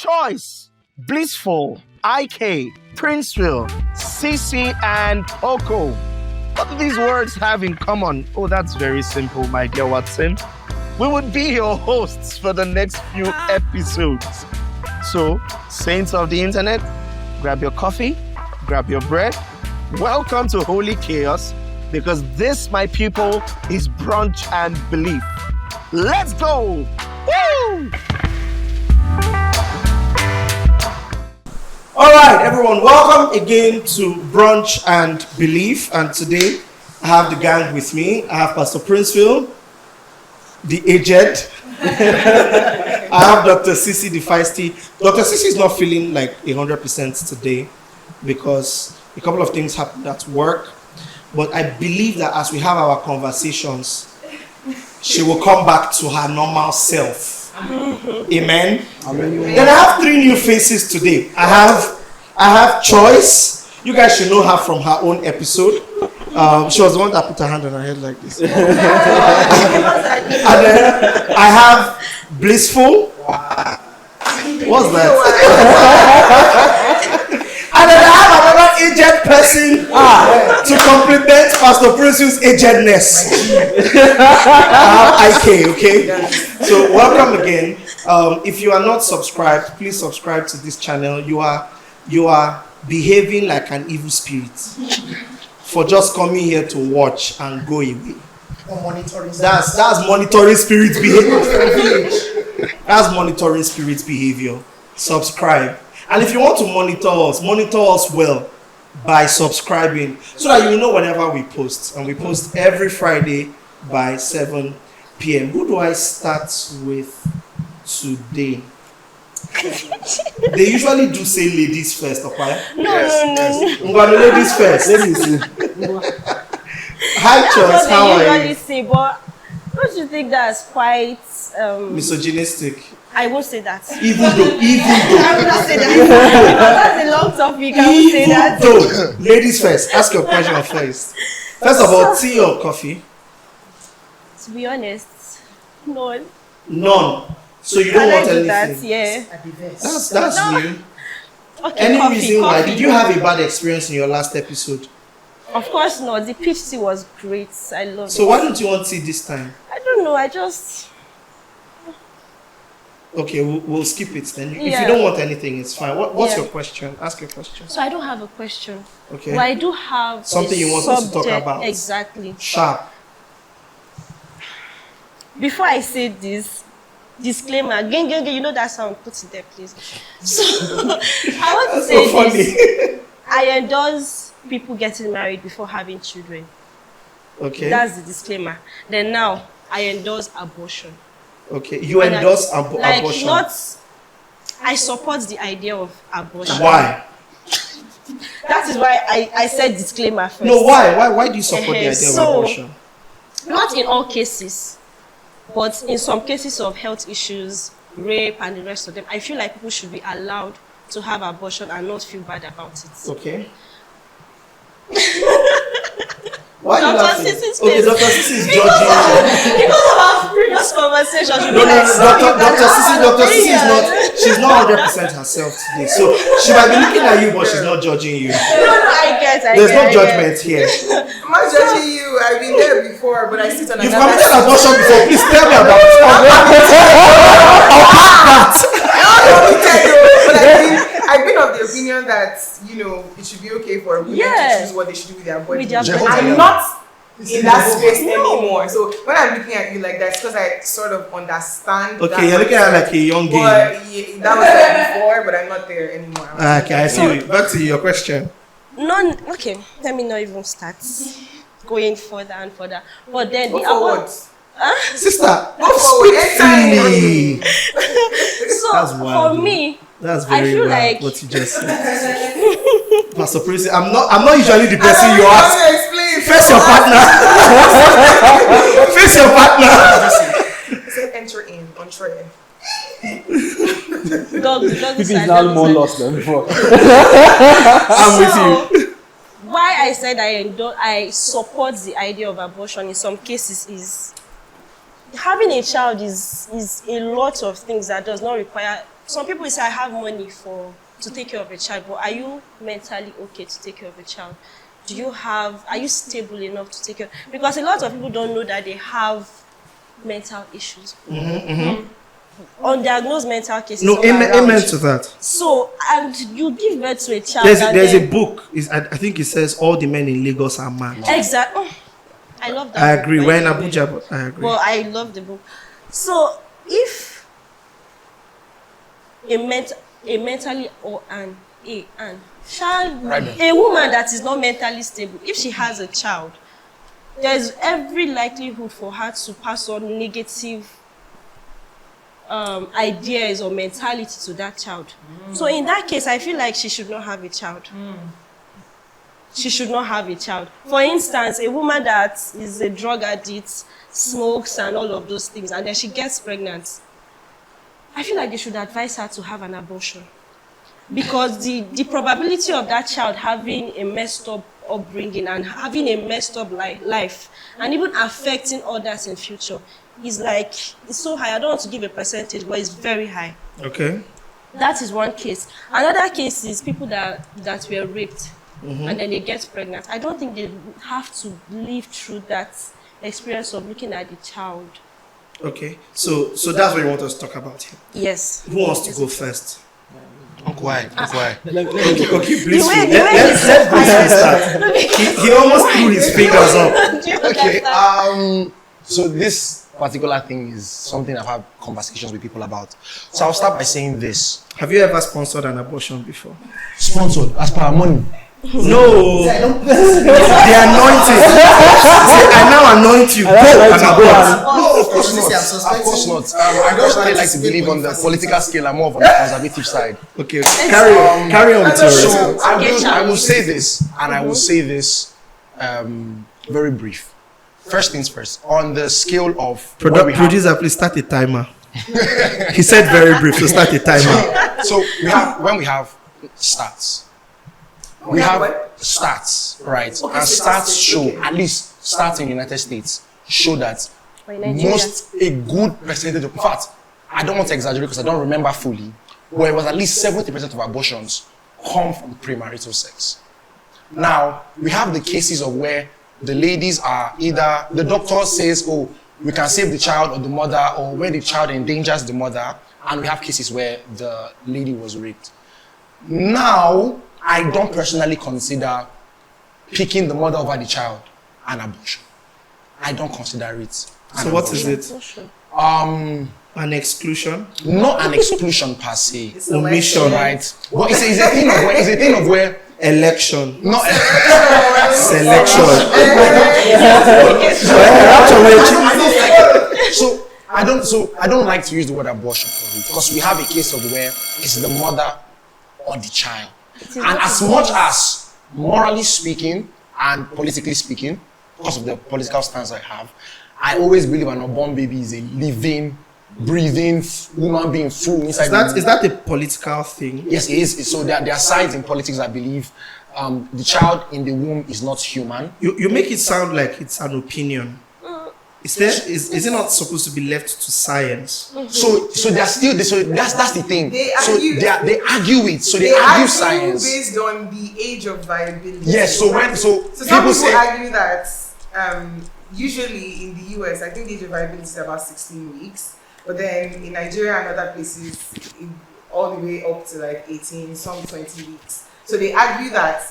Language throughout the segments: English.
Choice, Blissful, IK, Princeville, Sissy, and Poco. What do these words have in common? Oh, that's very simple, my dear Watson. We would be your hosts for the next few episodes. So, saints of the internet, grab your coffee, grab your bread. Welcome to Holy Chaos, because this, my people, is Brunch and Belief. Let's go! Woo! All right, everyone, welcome again to Brunch and Belief. And today, I have the gang with me. I have Pastor Princeville, the aged. I have Dr. Sissy, the feisty. Dr. Sissy is not feeling like 100% today because a couple of things happened at work. But I believe that as we have our conversations, she will come back to her normal self. Amen. Then I have three new faces today. I have Choice. You guys should know her from her own episode. She was the one that put her hand on her head like this. And then I have Blissful. What's that? And then I have another aged person to complement Pastor Prince's agedness. I have IK, okay? So welcome again. If you are not subscribed, please subscribe to this channel. You are behaving like an evil spirit for just coming here to watch and go away. That's monitoring spirit behavior. That's monitoring spirit behavior. Subscribe. And if you want to monitor us well by subscribing so that you will know whenever we post. And we post every Friday by 7 p.m. Who do I start with today? They usually do say ladies first, okay? No. I'm going to ladies first. Hi, Choice. How are you? Say, but don't you think that's quite misogynistic? I won't say that. Even though. I will not say that. That's a long topic. I won't say that. Though, ladies first. Ask your question first. First of all, tea or coffee? To be honest, none. None. So you don't want anything? That, yeah. That's new. Okay, Any coffee, reason why? coffee. Did you have a bad experience in your last episode? Of course not. The peach tea was great. I love it. So why don't you want tea this time? I don't know. I just... Okay, we'll skip it then. If Yeah. you don't want anything, it's fine. What's Yeah. your question? Ask your question. So I don't have a question. Okay. But I do have Something a you want us to talk subject. about. Exactly. Sharp. Before I say this, disclaimer, you know that sound, put it there, please. So, I want to say so funny. this. I endorse people getting married before having children. Okay. That's the disclaimer. Then now, I endorse abortion. Okay. You And endorse like abortion. I support the idea of abortion. Why? That is why I said disclaimer first. No, why? Why do you support the idea So, of abortion? Not in all cases, but in some cases of health issues, rape, and the rest of them, I feel like people should be allowed to have abortion and not feel bad about it. Okay. Why are you Dr. laughing? Sissy's Okay, face. Dr. Sissy is Because judging you. of our previous conversation, No, Dr. Sissy is not, she's not 100% herself today. So she might be looking at you, but she's not judging you. No, I get. There's no judgment here. I'm not judging you. I've been there before, but I sit on You've another committed abortion before. Please tell me about it. Let me tell you, but I've been of the opinion that, it should be okay for women to choose what they should do with their body. With their body. I'm not in that space anymore. So when I'm looking at you like that, it's because I sort of understand. Okay, you're looking at like a young girl. But that was there before, but I'm not there anymore. Okay, I see you. Back to your question. Okay, let me not even start going further and further. But then Go forward. Sister, Go forward. freely. So That's wild, for me, That's I very feel wild, like- what you just said. Pastor Prince, I'm not usually the person you ask. Face your partner. Face your partner. Say enter in on tray. dog People is now more lost than before. I'm with you. Why I said I support the idea of abortion in some cases is having a child is a lot of things that does not require some people say I have money to take care of a child, but are you mentally okay to take care of a child? Are you stable enough to take care? Because a lot of people don't know that they have mental issues. Undiagnosed mental cases. No, amen to that. So, and you give birth to a child. There's a book. I think it says all the men in Lagos are mad. Exactly. I love that. I agree. We're in Abuja, but I agree. Well, I love the book. So, if a mentally or a woman that is not mentally stable, if she has a child, there's every likelihood for her to pass on negative ideas or mentality to that child. So in that case, I feel like she should not have a child. She should not have a child. For instance, a woman that is a drug addict, smokes and all of those things, and then she gets pregnant, I feel like they should advise her to have an abortion. Because the probability of that child having a messed up upbringing and having a messed up life and even affecting others in future is like, it's so high. I don't want to give a percentage, but it's very high. Okay. That is one case. Another case is people that were raped and then they get pregnant. I don't think they have to live through that experience of looking at the child. Okay. So that's what you want us to talk about here. Yes. Who wants to go first? Uncle Why? Okay, please. The way Let's go start. He almost threw his fingers up. Okay. So this particular thing is something I've had conversations with people about. So I'll start by saying this. Have you ever sponsored an abortion before? Sponsored as per our money. No. The anointing. Say, I now anoint you. Go and abort. No, of course not. Of course not. I personally like to believe on the political scale. I'm more of on the conservative side. Okay. Carry on with your So I will say this, and I will say this very brief. First things first. On the scale of producer, please start a timer. He said very brief, so start a timer. So when we have stats. We have stats, right? Okay, and so stats show, at least stats in the United States, show that a good percentage of, in fact, I don't want to exaggerate because I don't remember fully, but it was at least 70% of abortions come from premarital sex. Now, we have the cases of where the ladies are either, the doctor says, oh, we can save the child or the mother, or where the child endangers the mother, and we have cases where the lady was raped. Now, I don't personally consider picking the mother over the child an abortion. I don't consider it. So what is it? An exclusion? Not an exclusion per se. Omission, right? But it's a thing of where election. Not selection. So I don't like to use the word abortion for it because we have a case of where it's the mother or the child. And as much as morally speaking and politically speaking, because of the political stance I have, I always believe an unborn baby is a living, breathing human being full inside. Is that a political thing? Yes, it is. So there are sides in politics that believe the child in the womb is not human. You make it sound like it's an opinion. Is it not supposed to be left to science? So they are still. So that's the thing. They argue it. So they argue science based on the age of viability. Yes. So people say argue that usually in the US, I think the age of viability is about 16 weeks, but then in Nigeria and other places, all the way up to like 18, some 20 weeks. So they argue that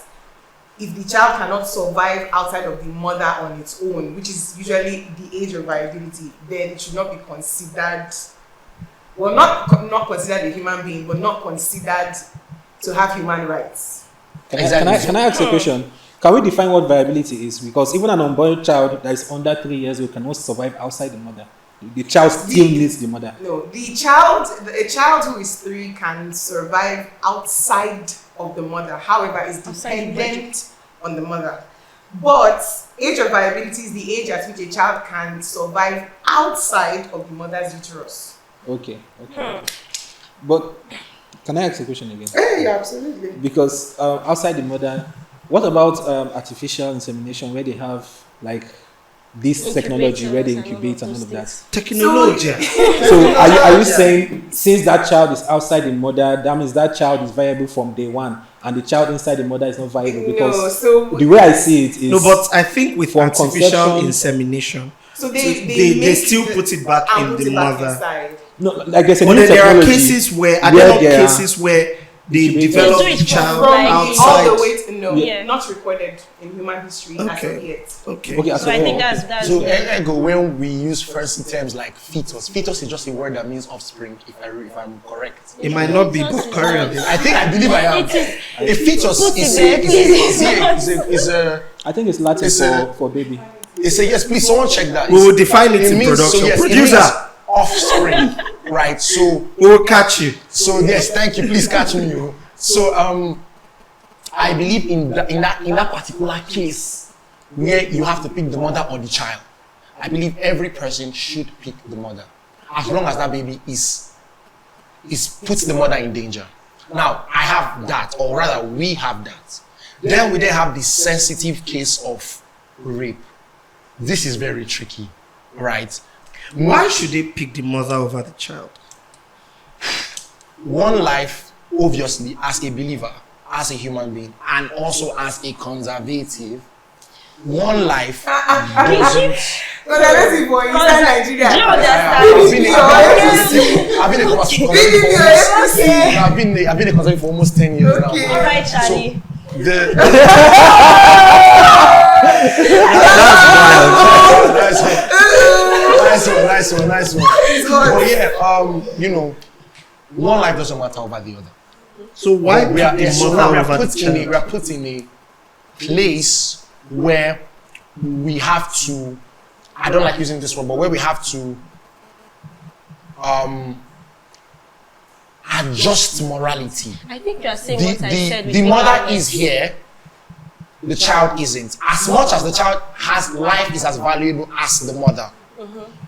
if the child cannot survive outside of the mother on its own, which is usually the age of viability, then it should not be considered, well, not considered a human being, but not considered to have human rights. Can I ask a question? Can we define what viability is? Because even an unborn child that is under 3 years old cannot survive outside the mother. The child still needs the mother. No, a child who is 3 can survive outside of the mother. However, is dependent on the mother. But age of viability is the age at which a child can survive outside of the mother's uterus. Okay. But can I ask a question again? Yeah, absolutely. Because outside the mother, what about artificial insemination where they have like this technology where they incubate and all of that. Technology. So are you saying since that child is outside the mother, that means that child is viable from day one, and the child inside the mother is not viable? Because the way I see it is No, but I think with from artificial conception- insemination, So they still put it back in the mother. no, like there's a But new then there are technology cases where there are cases where they incubators. develop They do the it child from outside. all the way to Yeah. not recorded in human history as Okay. of yet. Okay. Okay, So I think that's So yeah. ergo, when we use fancy terms like fetus is just a word that means offspring. If I'm correct, It might not be, but current. I believe I am. It is. A fetus Put is it there, is a I think it's Latin It's a- for baby. it's a yes. Please, someone check that. We will define it in means, production. So yes, it Producer, means offspring, right? So we will catch you. So yes, thank you. Please catch me. So I believe in that particular case where you have to pick the mother or the child. I believe every person should pick the mother, as long as that baby puts the mother in danger. Now I have that, or rather, we have that. Then we have the sensitive case of rape. This is very tricky, right? Why should they pick the mother over the child? One life, obviously, as a believer, as a human being, and also as a conservative, one life doesn't. Conservative boy inside Nigeria. Do you understand? I've been a conservative for almost 10 years now. Okay. All right, Charlie. Nice one. But yeah, one life doesn't matter over the other. So why we are, pick the so mother now over the child? we are put in a place where we have to, I don't like using this word, but where we have to adjust morality. I think you are saying what I said. The mother is here, the child isn't. As much as the child has life is as valuable as the mother,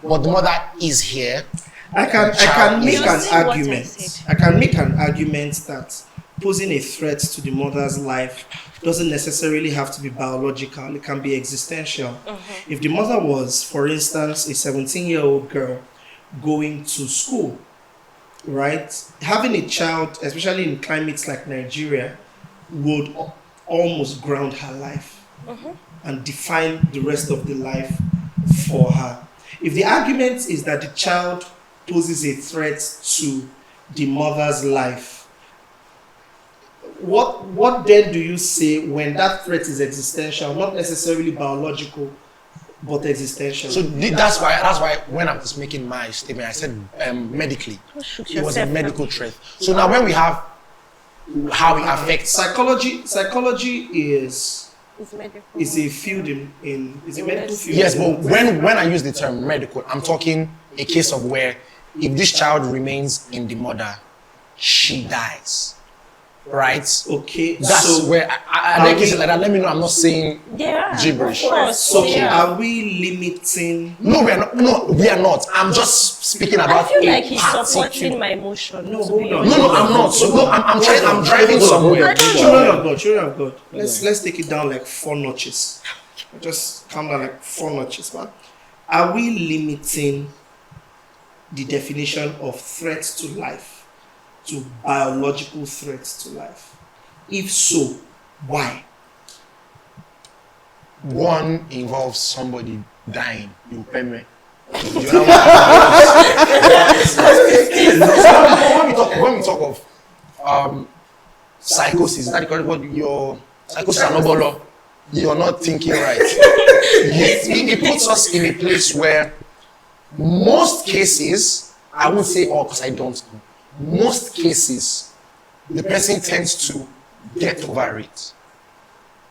but the mother is here. I can make You're an saying what I argument. said. I can make an argument that posing a threat to the mother's life doesn't necessarily have to be biological. It can be existential. If the mother was, for instance, a 17-year-old girl going to school, right? Having a child, especially in climates like Nigeria, would almost ground her life and define the rest of the life for her. If the argument is that the child poses a threat to the mother's life, what then do you say when that threat is existential, not necessarily biological, but existential? So that's why when I was making my statement, I said medically, it was a medical threat. So now when we have how it affects psychology is a field is a medical field. Yes, but when I use the term medical, I'm talking a case of where if this child remains in the mother, she dies. Right? Okay. That's so where I like cases like that. Let me know I'm not saying gibberish. Okay, are we limiting? No, we are not. No, we are not. I'm just speaking about. I feel like a he's particular- supporting my emotion. No, hold on. No, I'm not. So no, I'm driving somewhere. Children of God. Let's take it down like 4 notches. Just calm down like 4 notches, man. Are we limiting the definition of threats to life to biological threats to life? If so, why? One involves somebody dying. You pay me. When we talk of psychosis, that is what your psychosis are not. You're not thinking right. It puts us in a place where most cases, I won't say all because I don't know. Most cases, the person tends to get over it.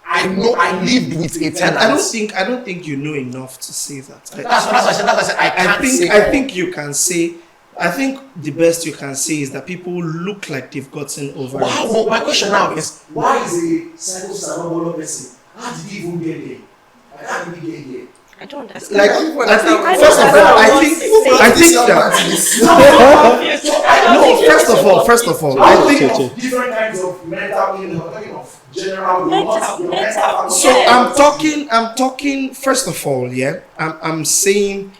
I know I lived with a tenant. I don't think you know enough to say that. That's what I said. I think you can say. I think the best you can say is that people look like they've gotten over it. Well, my question now is, why is a psychosis an overall person? How did he even get there? How did he get there? don't understand. Like, I think, first of all, first of all, I think different kinds of mental illness. We're talking of general mental. So I'm talking. First of all, yeah, I'm saying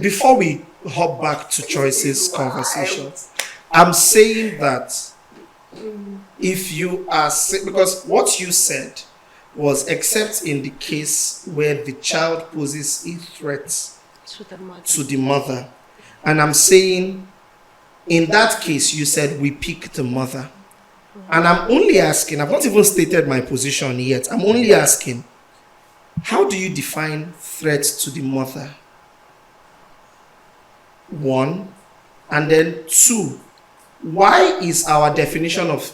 before we hop back to choices conversation, I'm saying that if you are because what you said was except in the case where the child poses a threat to the mother. And I'm saying in that case you said we pick the mother. And I'm only asking, I've not even stated my position yet. I'm only asking, how do you define threat to the mother? One, and then two, why is our definition of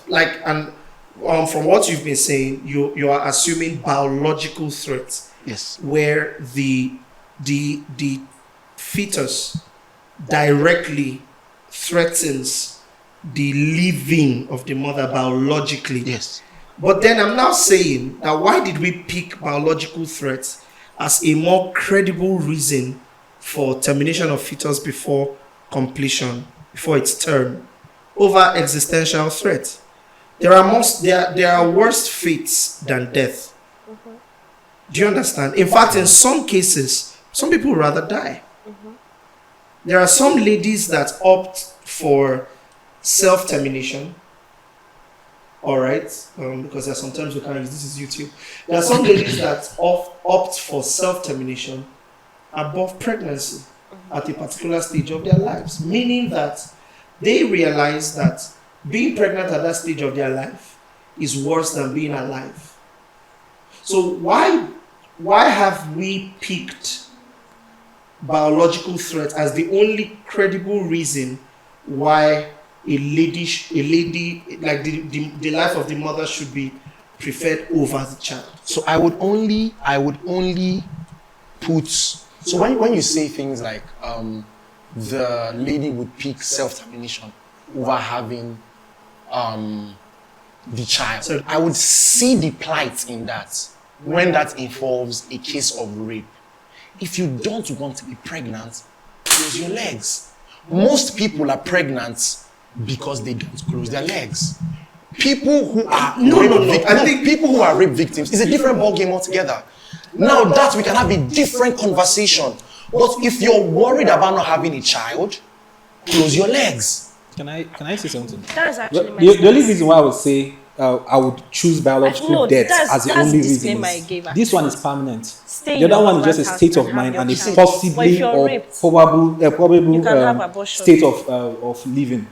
from what you've been saying, you are assuming biological threats. Yes. Where the fetus directly threatens the living of the mother biologically. Yes. But then I'm now saying that why did we pick biological threats as a more credible reason for termination of fetus before completion, before its term, over existential threat? There are worse fates than death. Do you understand? In fact, in some cases, some people rather die. There are some ladies that opt for self-termination. All right, because there are sometimes we can't use this is YouTube. There are some ladies that opt for self-termination above pregnancy at a particular stage of their lives, meaning that they realize that being pregnant at that stage of their life is worse than being alive. So why have we picked biological threat as the only credible reason why a lady like the life of the mother should be preferred over the child? So I would only put, so when you say things like the lady would pick self-termination over having the child, so I would see the plight in that when that involves a case of rape. If you don't want to be pregnant, close your legs. Most people are pregnant because they don't close their legs. People who are people who are rape victims is a different ballgame altogether. Now that we can have a different conversation. But if you're worried about not having a child, close your legs. Can I say something? That's actually my the only reason why I would say I would choose biological death as the only reason is this one is permanent. The other one is just a state of mind and a possibly or probable state of living.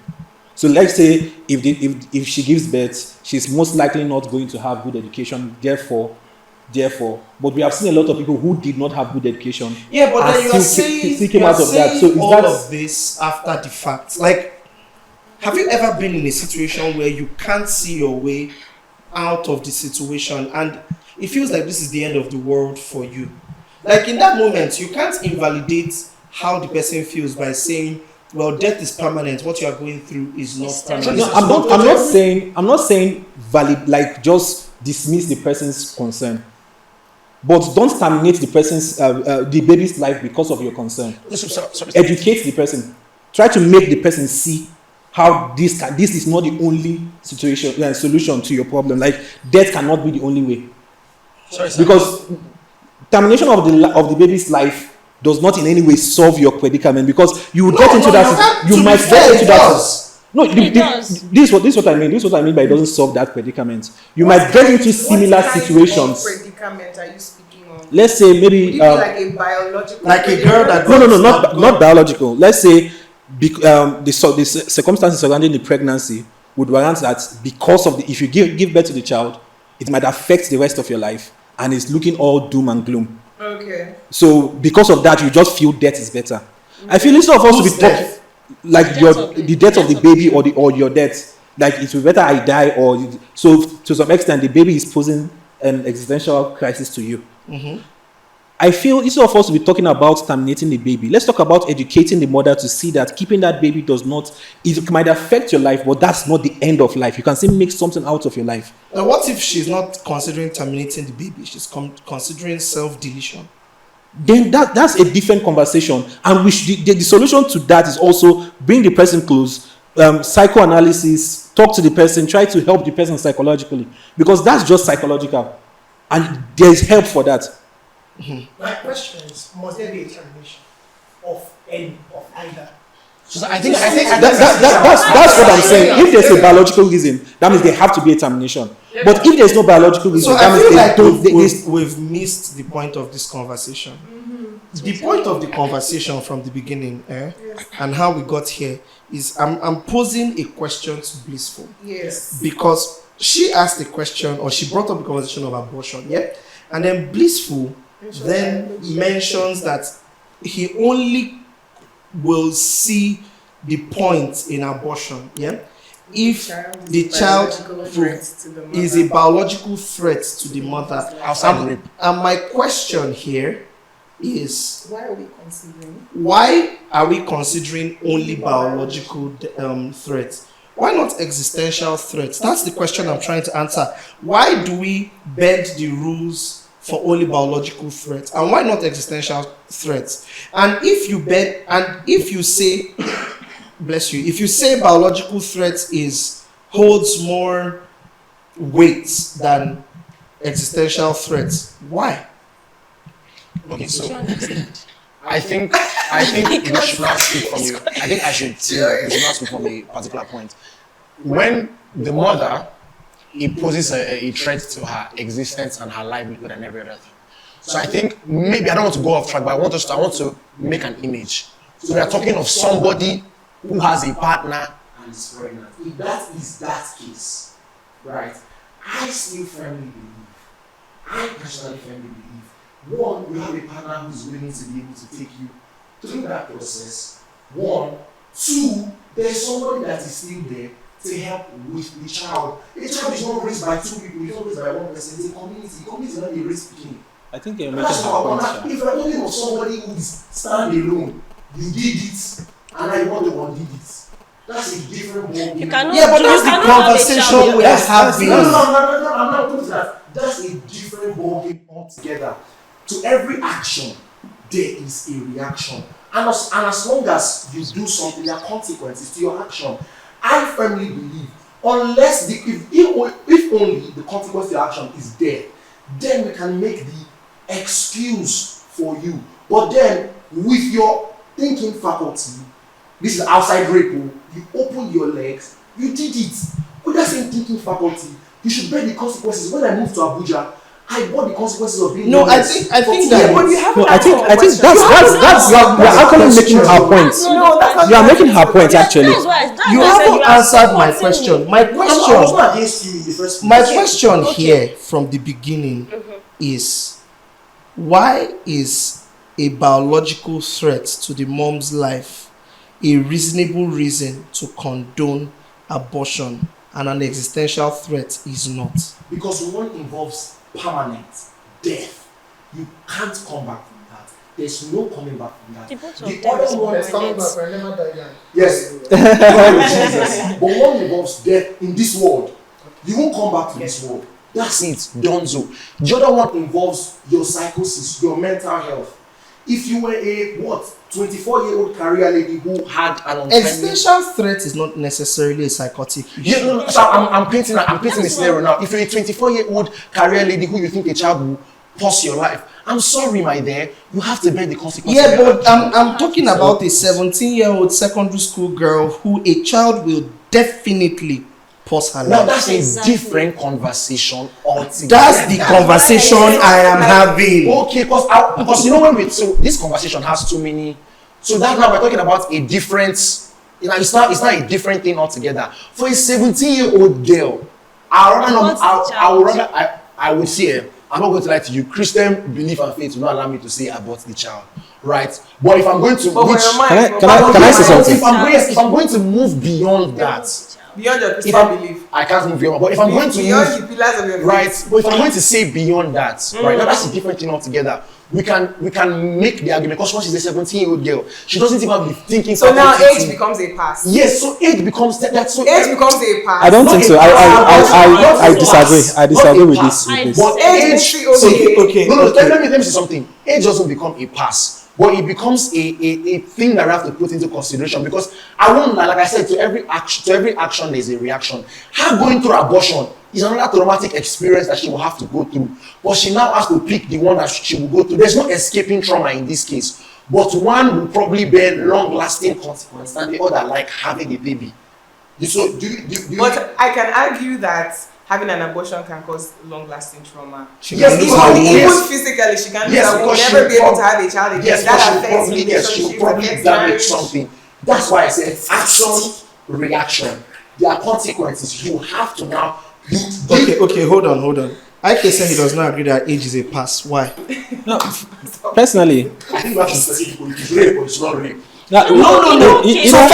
So let's say if she gives birth, she's most likely not going to have good education. Therefore, but we have seen a lot of people who did not have good education. Yeah, but then you are saying out of that. So all of this after the fact. Like, have you ever been in a situation where you can't see your way out of the situation and it feels like this is the end of the world for you? Like in that moment, you can't invalidate how the person feels by saying, well, death is permanent. What you are going through is not permanent. No, I'm not saying valid, like just dismiss the person's concern. But don't terminate the person's the baby's life because of your concern. Sorry. Educate the person. Try to make the person see how this is not the only solution to your problem. Like death cannot be the only way. Sorry. Because termination of the baby's life does not in any way solve your predicament, because you will get into that. You might get into that. No, this is what I mean. This is what I mean by it doesn't solve that predicament. You might get into similar situations. What predicament are you speaking of? Let's say maybe like a biological, like a girl that not biological. Let's say the circumstances surrounding the pregnancy would warrant that because of if you give birth to the child, it might affect the rest of your life, and it's looking all doom and gloom. Okay. So because of that, you just feel death is better. I feel instead of us to be talking like the death of the baby or your death, like it will better I die or so to some extent the baby is posing an existential crisis to you. Mm-hmm. I feel instead of us to be talking about terminating the baby, let's talk about educating the mother to see that keeping that baby it might affect your life, but that's not the end of life. You can still make something out of your life. Now, what if she's not considering terminating the baby? She's considering self-deletion? then that's a different conversation. And the solution to that is also bring the person close, psychoanalysis, talk to the person, try to help the person psychologically, because that's just psychological, and there's help for that. My question is, must there be a termination of either? So I think that's what I'm saying. If there's a biological reason, that means there have to be a termination. But if there's no biological reason, So that I means feel like we've missed the point of this conversation. The point of the conversation from the beginning, and how we got here is I'm posing a question to Blissful. Yes. Because she asked a question, or she brought up the conversation of abortion, and then Blissful then mentions that he only will see the point in abortion, if the child is a biological threat to the mother. outside rape. And my question here is, Why are we considering? why are we considering only biological threats? Why not existential threats? That's the question I'm trying to answer. Why do we bend the rules for only biological threats, and why not existential threats? And if you say bless you, if you say biological threats holds more weight than existential threats, why? Okay, so I think you should not speak from you. I think you should not speak from a particular point. When the mother, it poses a threat to her existence and her livelihood and every other thing. So I think maybe I don't want to go off track, but I want to make an image. So we are talking of somebody who has a partner and is pregnant. If that is that case, right? I still firmly believe. I personally firmly believe. One, you have a partner who is willing to be able to take you through that process. One, two, there's somebody that is still there to help with the child. A child is not raised by two people, it's not raised by one person, it's a community. The community is not a race speaking. I think you're That's making why a point. if you're talking of somebody who is stand alone, you did it, and I want to undid it. That's a different ballgame. You cannot. Yeah, but you that's the cannot have a conversation child. we are having. No, I'm not doing that. That's a different ballgame altogether. To every action, there is a reaction. And as long as you do something, there are consequences to your action. I firmly believe, unless if only the consequence to your action is there, then we can make the excuse for you. But then, with your thinking faculty, this is outside rape, you open your legs, you did it. With that same thinking faculty, you should bear the consequences. When I moved to Abuja, I bore the consequences of being homeless. I think Yeah, that but you have No, I think that's you're actually making her point. No, that's not You are making her point actually. That's why. That's you why I said haven't you are answered my supporting question. me. My I was question, not against you in the first place. my question here from the beginning is, why is a biological threat to the mom's life a reasonable reason to condone abortion, and an existential threat is not? Because one involves permanent death. You can't come back from that. There's no coming back from that. The both of The them is other one is permanent. Coming back, I never die young. yes, God of Jesus. But one involves death in this world. You won't come back to this world. That's it, donezo. The other one involves your psychosis, your mental health. If you were a 24-year-old career lady who had an untimely... Existential threat is not necessarily a psychotic issue. Yeah, no, so I'm painting a scenario now. If you're a 24-year-old career lady who you think a child will pause your life, I'm sorry, my dear, you have to bear the consequences. Yeah, of your but actions. I'm talking about a 17-year-old secondary school girl who a child will definitely pause her Now life. that's a Exactly. different conversation altogether. That's the conversation I am having. Okay, because you know so this conversation has too many. So that now we're talking about a different. It's not a different thing altogether. For a 17-year-old girl, I would say, I'm not going to lie to you. Christian belief and faith will not allow me to say abort the child, right? But if I'm going to Can I say something? if I'm going to move beyond that, beyond your if Christian belief, I can't move beyond. But if I'm going to beyond move, the pillars of your faith. right, but if I'm going to say beyond that, right, now that's a different thing altogether. we can make the argument because once she's a 17-year-old girl, she doesn't even be thinking. So now age becomes a pass. Yes, so age becomes that. So age becomes a pass. I don't think so. I disagree. I disagree with this. But age, okay. No, let me say something. Age doesn't become a pass, but it becomes a thing that I have to put into consideration because I won't, like I said, to every action there's a reaction. Her going through abortion is another traumatic experience that she will have to go through. But she now has to pick the one that she will go through. There's no escaping trauma in this case. But one will probably bear long-lasting consequences than the other, like having a baby. So But I can argue that having an abortion can cause long-lasting trauma. Yes, even physically, she can will never be able to have a child again. Yes, that affects she'll probably damage something. That's why I said action, reaction. There are consequences. You have to now. Okay, hold on. I can say he does not agree that age is a pass. Why? No, personally, I think we have to specifically it's rape, but it's not rape. No. So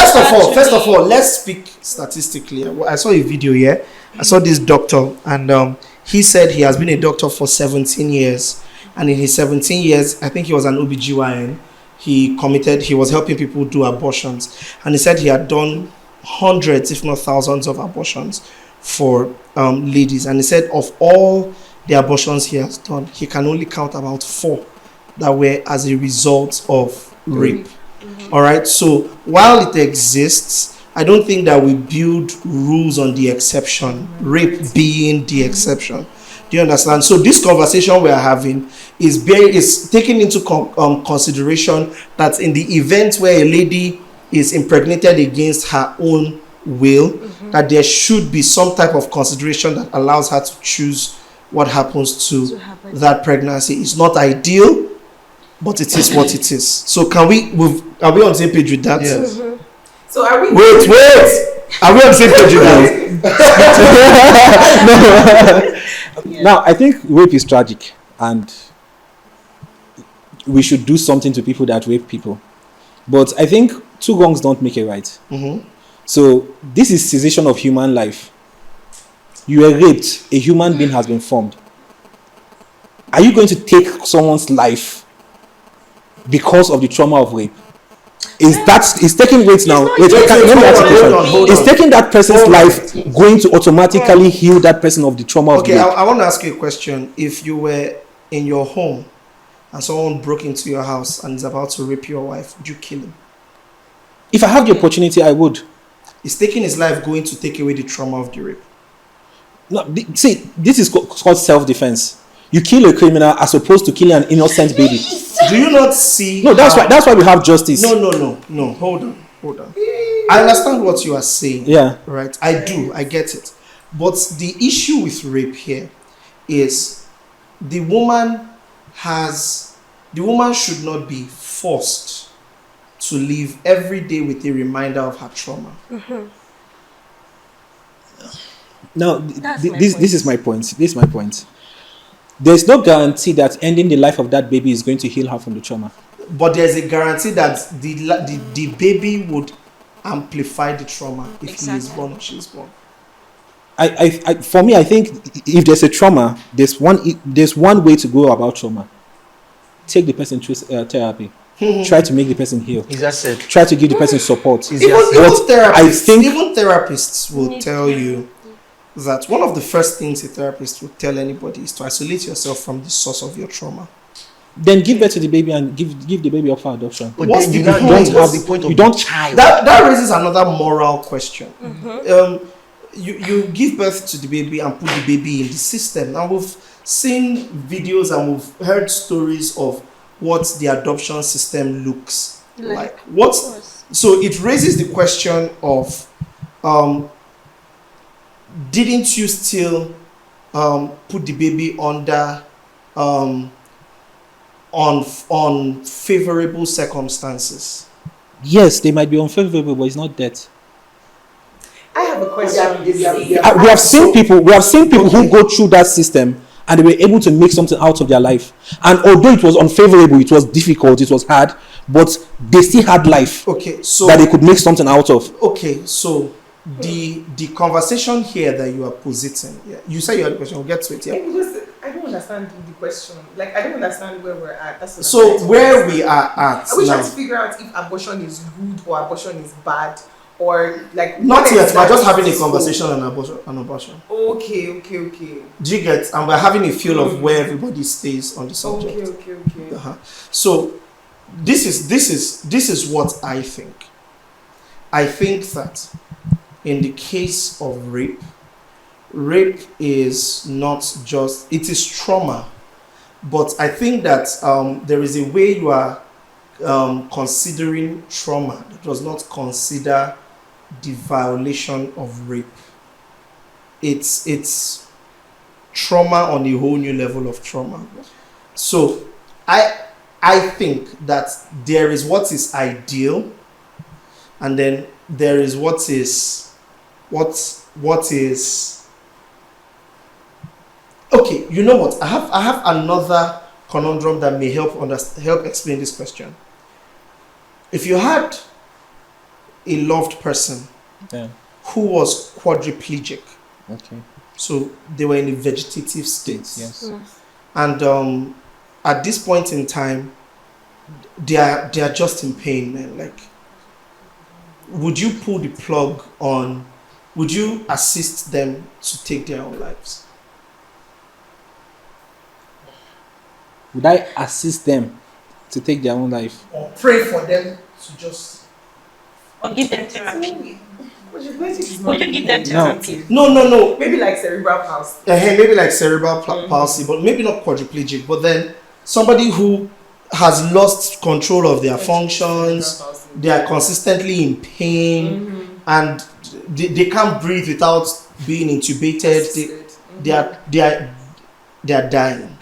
first of all, let's speak statistically. I saw a video here. I saw this doctor, and he said he has been a doctor for 17 years, and in his 17 years, I think he was an OBGYN. He was helping people do abortions, and he said he had done hundreds, if not thousands, of abortions for ladies, and he said of all the abortions he has done, he can only count about 4 that were as a result of rape. All right, so while it exists, I don't think that we build rules on the exception, rape being the exception. Do you understand? So this conversation we are having is taking into consideration that in the event where a lady is impregnated against her own will, that there should be some type of consideration that allows her to choose what happens to that pregnancy. It's not ideal, but it is what it is. So are we on the same page with that? Yes. So are we? Wait. Are we on the same page with that? no. Now I think rape is tragic, and we should do something to people that rape people. But I think 2 wrongs don't make it right. So this is cessation of human life. You were raped. A human being has been formed. Are you going to take someone's life because of the trauma of rape? Is taking weight now? Let me ask you a question. Is taking that person's life going to automatically heal that person of the trauma of rape? Okay, I want to ask you a question. If you were in your home and someone broke into your house and is about to rape your wife, would you kill him? If I have the opportunity, I would. Is taking his life going to take away the trauma of the rape? No, see, this is called self-defense. You kill a criminal as opposed to killing an innocent baby. Do you not see? No, that's why we have justice. No. Hold on. I understand what you are saying. Yeah. Right. I do. I get it. But the issue with rape here is the woman should not be forced to live every day with a reminder of her trauma. Now, this is my point. There's no guarantee that ending the life of that baby is going to heal her from the trauma. But there's a guarantee that the baby would amplify the trauma if he is born or she is born. For me, I think if there's a trauma, there's one way to go about trauma. Take the person through therapy. Try to make the person heal. Is that said? Try to give the person support. Even therapists will tell you that one of the first things a therapist will tell anybody is to isolate yourself from the source of your trauma. Then give birth to the baby and give the baby up for adoption. But then you don't have the point of the child. That raises another moral question. You give birth to the baby and put the baby in the system. Now we've seen videos and we've heard stories of what the adoption system looks like. So it raises the question of didn't you still put the baby under unfavorable circumstances? Yes, they might be unfavorable, but it's not death. I have a question. We have seen people who go through that system and they were able to make something out of their life. And although it was unfavorable, it was difficult, it was hard, but they still had life. Okay, so that they could make something out of. Okay, so the conversation here that you are positing, you say you had a question, we'll get to it. Yeah? Because I don't understand the question. Like, I don't understand where we're at. That's what So where we are at are we trying now, to figure out if abortion is good or abortion is bad, or like not what yet, we're exactly just having a is the conversation on abortion. Okay. Do you get? And we're having a feel of where everybody stays on the subject. Okay. Uh-huh. So this is what I think. I think that in the case of rape is not just, it is trauma, but I think that there is a way you are considering trauma that does not consider the violation of rape. It's trauma on a whole new level of trauma. So I think that there is what is ideal, and then there is what is okay. You know what? I have another conundrum that may help explain this question. If you had a loved person who was quadriplegic, so they were in a vegetative state, and at this point in time, they are just in pain, man. Like, would you pull the plug on? Would you assist them to take their own lives? Would I assist them to take their own life? Or pray for them to just... Or give them therapy. Would you Would you give them therapy? No. Maybe like cerebral palsy. Maybe like cerebral palsy, but maybe not quadriplegic. But then somebody who has lost control of their functions, they are consistently in pain, and they can't breathe without being intubated. They are dying,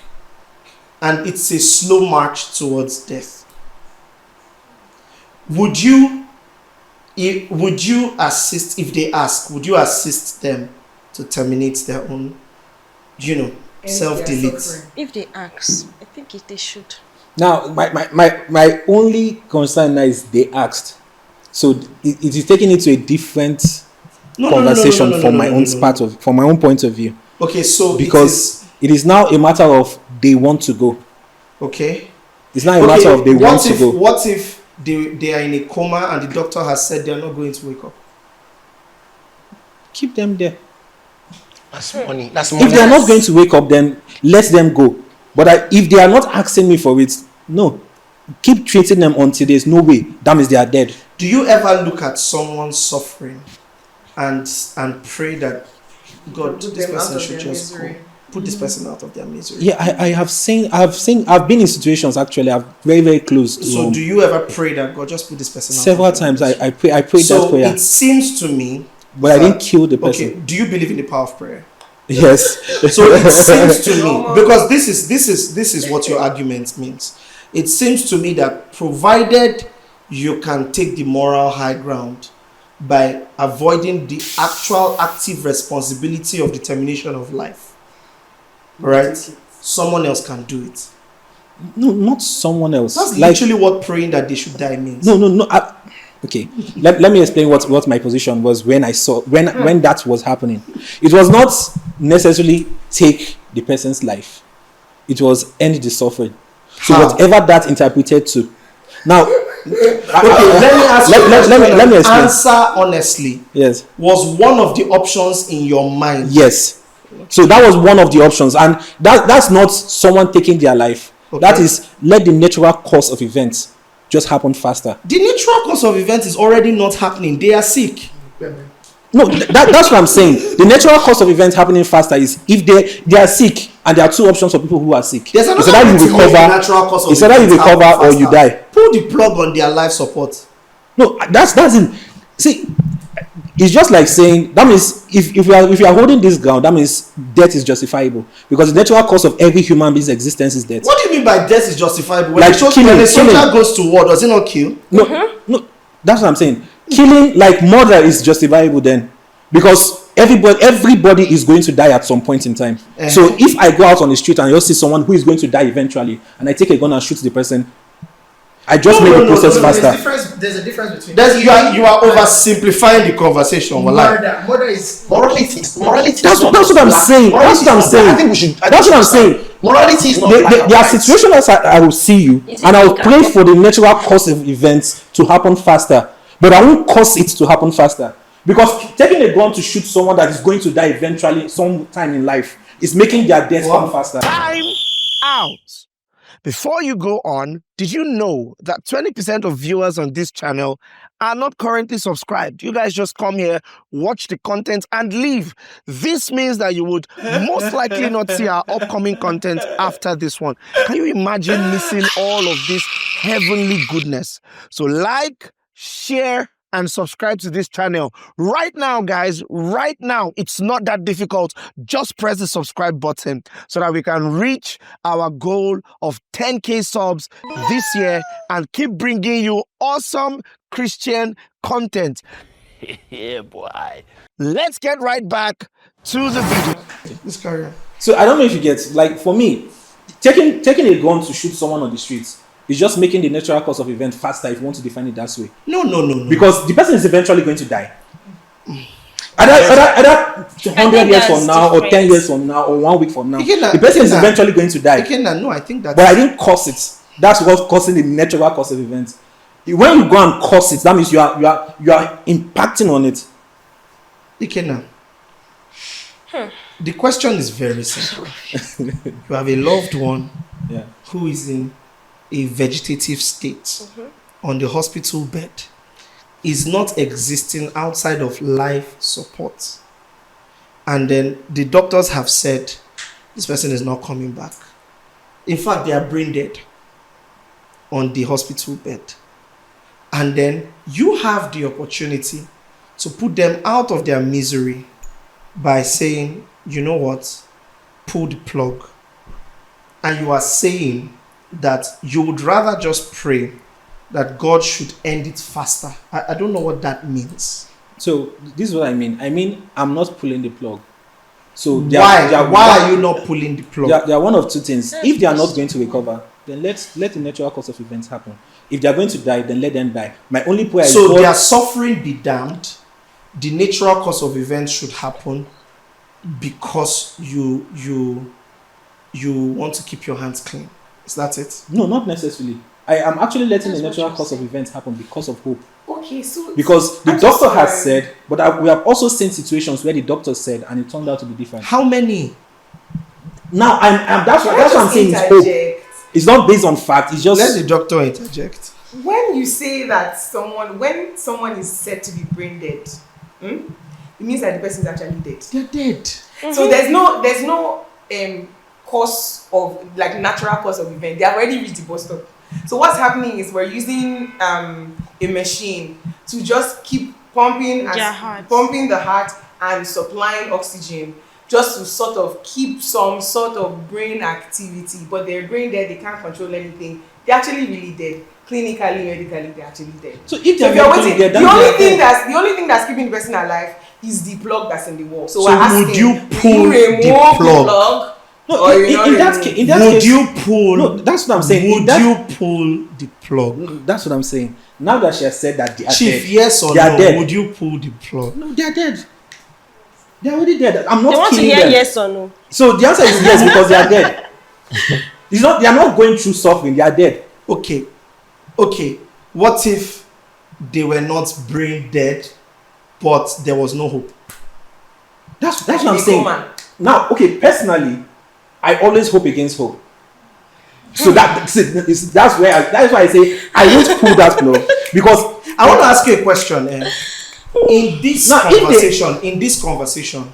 and it's a slow march towards death. Would you assist, if they ask, would you assist them to terminate their own, self-delete? If they ask, I think they should. Now, my only concern now is they asked. So it is taking it to a different conversation from my own point of view. Okay, so because it is now a matter of they want to go. Okay. It's not a matter of they want to go. What if they are in a coma and the doctor has said they are not going to wake up? Keep them there. That's money. That's money. If they are not going to wake up, then let them go. But if they are not asking me for it, no. Keep treating them until there's no way. That means they are dead. Do you ever look at someone suffering and pray that God, this person should just go, put this person out of their misery? Yeah, I've been in situations actually. I'm very, very close to. So do you ever pray that God just put this person out? Several times I prayed so that prayer. It seems to me, but I didn't kill the person. Okay, do you believe in the power of prayer? Yes. So it seems to me, because this is what your argument means. It seems to me that provided you can take the moral high ground by avoiding the actual active responsibility of the termination of life, right? Someone else can do it. No, not someone else. That's literally what praying that they should die means. No. Okay, let me explain what my position was when I saw when that was happening. It was not necessarily take the person's life. It was end the suffering. So whatever that interpreted to. Now, let me ask you. Let me explain. Answer honestly. Yes. Was one of the options in your mind? Yes. So that was one of the options, and that's not someone taking their life. Okay. That is, let the natural course of events just happen faster. The natural course of events is already not happening. They are sick. No, that's what I'm saying. The natural course of events happening faster is if they are sick, and there are two options for people who are sick. There's another way to make the natural course of events. It's either you recover or you die. Pull the plug on their life support. No, that's in. See, it's just like saying that means if you are holding this ground, that means death is justifiable because the natural course of every human being's existence is death. What do you mean by death is justifiable? When like when a soldier goes to war, does it not kill? No, that's what I'm saying. Killing like murder is justifiable then, because everybody is going to die at some point in time. So if I go out on the street and I just see someone who is going to die eventually, and I take a gun and shoot the person, I just make the process faster. There's a difference between. You are oversimplifying the conversation. Murder is morality. That's what I'm saying. That's what I'm saying. I think we should. That's what I'm saying. Morality is not There black and are white. situations I will see you It is and I will black pray and for the natural course of events to happen faster, but I won't cause it to happen faster. Because taking a gun to shoot someone that is going to die eventually sometime in life is making their death come faster. Time out. Before you go on, did you know that 20% of viewers on this channel are not currently subscribed? You guys just come here, watch the content, and leave. This means that you would most likely not see our upcoming content after this one. Can you imagine missing all of this heavenly goodness? So like, share, and subscribe to this channel right now, guys. Right now, it's not that difficult. Just press the subscribe button so that we can reach our goal of 10K subs this year and keep bringing you awesome Christian content. Yeah, boy. Let's get right back to the video. Let's carry on. So I don't know if you get, like, for me, taking a gun to shoot someone on the streets is just making the natural course of event faster if you want to define it that way. No. Because the person is eventually going to die. Either 100 years from now, or 10 years from now, or 1 week from now, the person is eventually going to die. No, I think that. But I didn't cause it. That's what's causing the natural course of events. When you go and cause it, that means you are impacting on it. The question is very simple. You have a loved one who is in a vegetative state on the hospital bed, is not existing outside of life support, and then the doctors have said this person is not coming back. In fact, they are brain dead on the hospital bed, and then you have the opportunity to put them out of their misery by saying, you know what, pull the plug. And you are saying that you would rather just pray that God should end it faster. I don't know what that means. So this is what I mean. I'm not pulling the plug. So why are you not pulling the plug? There are one of two things. If they are not going to recover, then let the natural course of events happen. If they are going to die, then let them die. My only prayer is so their suffering be damned. The natural course of events should happen because you want to keep your hands clean. Is that it? No, not necessarily. I am actually letting the natural course of events happen because of hope. Okay, so because the doctor has said, but we have also seen situations where the doctor said and it turned out to be different. How many? Now that's what I'm saying is hope. It's not based on fact. It's just let the doctor interject. When you say that when someone is said to be brain dead, it means that the person is actually dead. They're dead. So there's no course of like natural course of event. They have already reached the bus stop. So what's happening is we're using a machine to just keep pumping the heart and supplying oxygen just to sort of keep some sort of brain activity. But they're brain dead, they can't control anything. They're actually really dead. Clinically, medically, they're actually dead. So if they're waiting, the only thing that's keeping the person alive is the plug that's in the wall. So we're asking, would you pull the plug? No, in that case, would you pull? No, that's what I'm saying. Would you pull the plug? That's what I'm saying. Now that she has said that they are Chief, dead, yes or no? Dead. Would you pull the plug? No, they are dead. They are already dead. I'm not. They want to killing hear them. yes or no. So the answer is yes because they are dead. It's not. They are not going through suffering. They are dead. Okay. What if they were not brain dead, but there was no hope? That's what I'm saying. Now, okay, personally, I always hope against hope. So that's why I say I won't pull that plug because I want to ask you a question. In this conversation,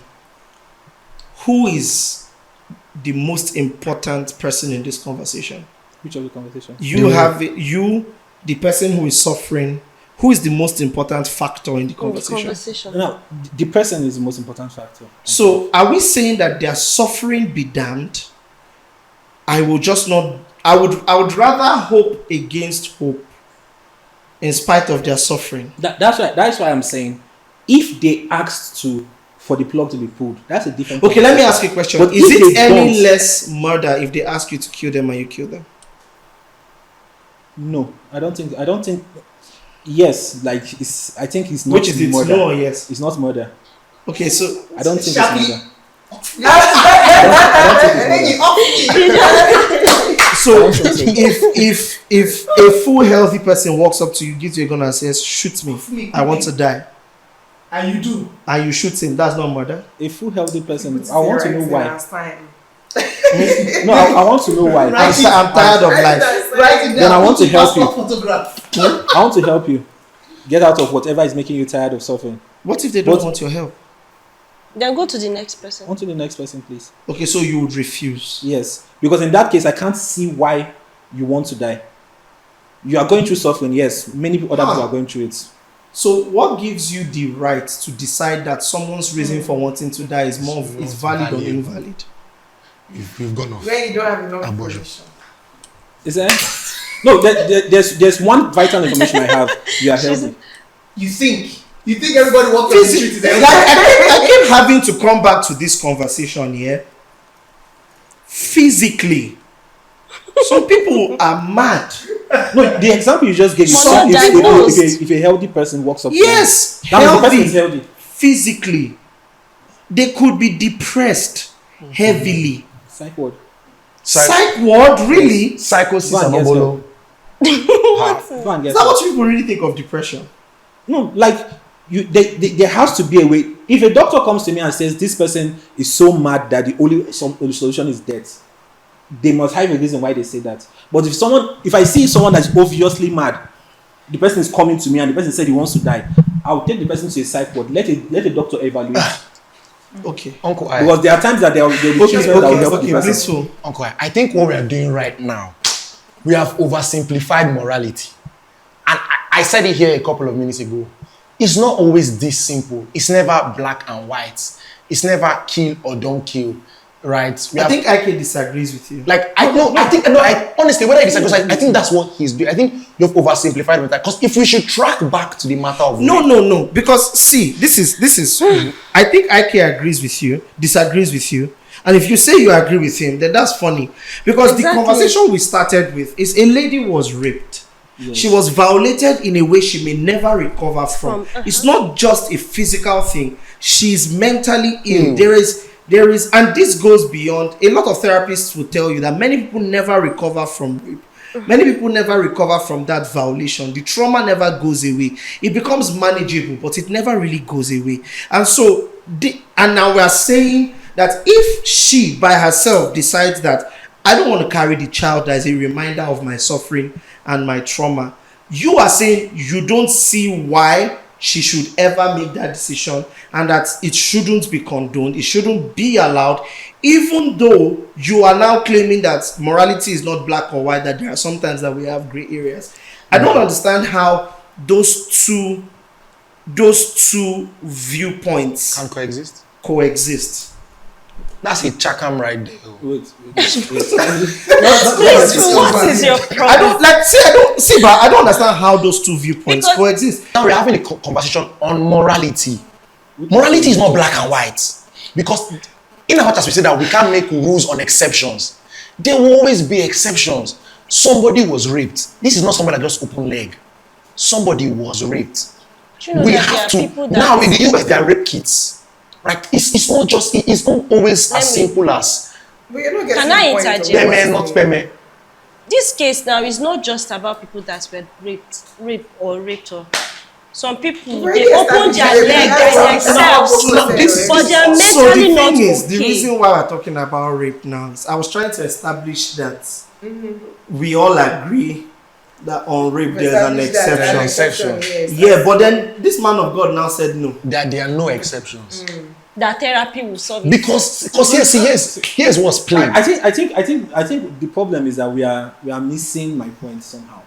who is the most important person in this conversation? Which of the conversation? The person who is suffering. Who is the most important factor in the conversation? No, the person is the most important factor. So, are we saying that their suffering be damned? I would rather hope against hope, in spite of their suffering. That's why I'm saying, if they asked for the plug to be pulled, that's a different. Okay, let me ask you a question. But is it any less murder if they ask you to kill them and you kill them? No, I don't think. Yes, like I think it's not. Which is it? Murder. No or yes? It's not murder. Okay, so I don't think it's murder. And then you off. So if a full healthy person walks up to you, gives you a gun and says, "Shoot me, I want to die," And you do. and you shoot him, that's not murder. A full healthy person, I want to know why. Time. No, I want to know why. I'm tired of life. Write it down. Then I want to help you. Photograph. I want to help you get out of whatever is making you tired of suffering. What if they don't want your help? Then go to the next person. On to the next person, please. Okay, so you would refuse. Yes, because in that case, I can't see why you want to die. You are going through suffering. Yes, many other people are going through it. So what gives you the right to decide that someone's reason for wanting to die is valid or invalid? You've gone off. When you don't have enough Abortion. information. Is there? No, there's one vital information I have. You are healthy. You think everybody walking on the street is Like, healthy? I keep having to come back to this conversation here. Physically, some people are mad. No, the example you just gave. But not diagnosed. If a healthy person walks up, Yes, to you, that means the person is healthy. healthy. Physically, they could be depressed heavily. Psych ward. Psych ward, really? Psychosis Go and and get Obolo. Go and get Is that what people really think of depression? No, like there has to be a way. If a doctor comes to me and says this person is so mad that the only solution is death, they must have a reason why they say that. But if I see someone that's obviously mad, the person is coming to me and the person said he wants to die, I'll take the person to a psych ward. Let a doctor evaluate. Okay. Uncle, Because there are times that there will be treatment that will help the person. Blissful. Uncle, I think what we are doing right now, we have oversimplified morality. And I said it here a couple of minutes ago. It's not always this simple. It's never black and white. It's never kill or don't kill, right? I think Ike disagrees with you. Honestly, whether I disagree, I think that's what he's doing. I think you've oversimplified with that. Because if we should track back to the matter of No. Because see, this is. I think Ike disagrees with you, and if you say you agree with him, then that's funny. Because the conversation we started with is a lady was raped. Yes. She was violated in a way she may never recover from. It's not just a physical thing. She's mentally ill. There is, and this goes beyond. A lot of therapists will tell you that many people never recover from rape. Many people never recover from that violation. The trauma never goes away. It becomes manageable, but it never really goes away. And so, and now we are saying that if she by herself decides that I don't want to carry the child as a reminder of my suffering and my trauma, you are saying you don't see why she should ever make that decision, and that it shouldn't be condoned, it shouldn't be allowed, even though you are now claiming that morality is not black or white, that there are sometimes that we have gray areas. I don't understand how those two viewpoints can coexist. That's a chakam right there. Wait. Please, what is your problem? I don't understand how those two viewpoints coexist. Now we're having a conversation on morality. Morality is not black and white. Because in as much as we say that we can't make rules on exceptions, there will always be exceptions. Somebody was raped. This is not somebody that just open leg. Somebody was raped. You know We that have there are to. people that Now in the US, there are rape kits. Right? It's not always as simple as But you're not getting Can I the point of interject? what peme, I'm not saying. peme. this case now is not just about people that were raped or some people Already they open established their that leg they by have themselves, some- but they are So the mentally thing not is, the okay. reason why we're talking about rape now is I was trying to establish that we all agree that on rape there's an exception. Yes. Yeah, but then this man of God now said no. That there are no exceptions. That therapy will solve it. Because here's what's plain. I think the problem is that we are missing my point somehow.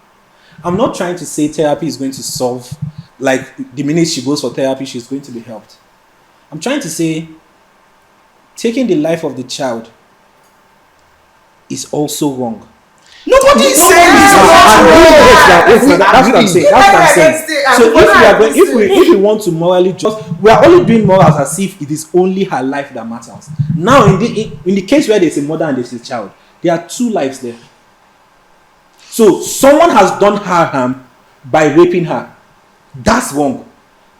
I'm not trying to say therapy is going to solve, like the minute she goes for therapy, she's going to be helped. I'm trying to say taking the life of the child is also wrong. Nobody is saying it's not wrong. That's what I'm saying. So if we want to morally just, we are only doing morals as if it is only her life that matters. Now in the case where there's a mother and there's a child, there are two lives there. So someone has done her harm by raping her. That's wrong.